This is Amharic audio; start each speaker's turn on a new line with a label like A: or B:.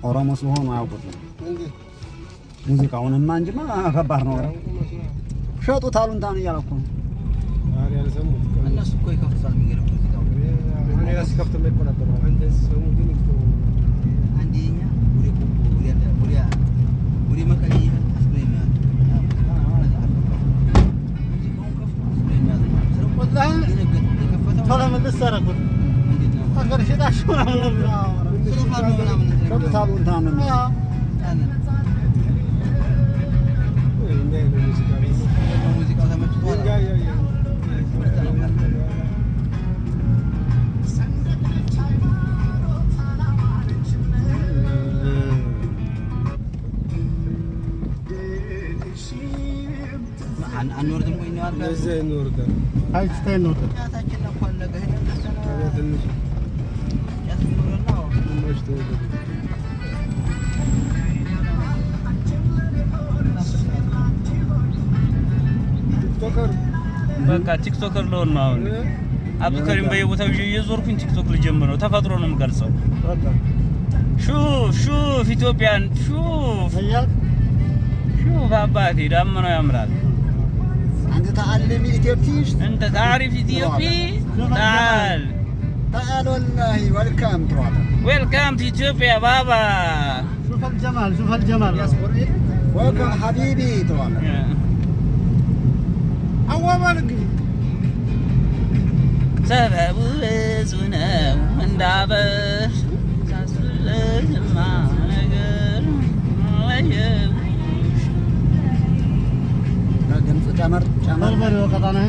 A: ኦሮሞ ስለሆኑ አያውቁትም። ሙዚቃውንማ እንጂማ ከባድ ነው። ሸጡት አሉንታን እያልኩ ነው።
B: እነሱ እኮ ይከፍታል የሚገርም ሙዚቃው
C: እኔ ሲከፍት የማይቆጣጠሩ አንተ ሰሙ ግን እኮ
B: አንደኛ ወደ መቀሌ አስበይና አንወርድም ወይ ነው አልጋ
C: እዚህ እንወርዳለን።
A: አይ ስታይ ነው
B: ያታችን እኮ አለገ ሄደን ተሰና
C: ትንሽ
B: ያስኖርናው
C: ማሽቶ
D: በቃ ቲክቶከር ልሆን ነው አሁን። አብዱከሪም በየቦታው እየዞርኩኝ ቲክቶክ ልጀምር ነው። ተፈጥሮ ነው የምቀርጸው። ሹፍ ኢትዮጵያን ሹፍ አባቴ ዳመናው ያምራል።
A: أنت تعلم إثيوبيش؟
D: أنت تعرف إثيوبي؟ تعال
A: والله ويلكم ترى
D: ويلكم تو إثيوبيا بابا.
A: شوف الجمال ويلكم حبيبي ترى
C: አዋማልክ
D: ሰበቡ ብዙ ነው እንዳበሽ ሳስለማ ነገር
A: ጨመር በለው ቀጣና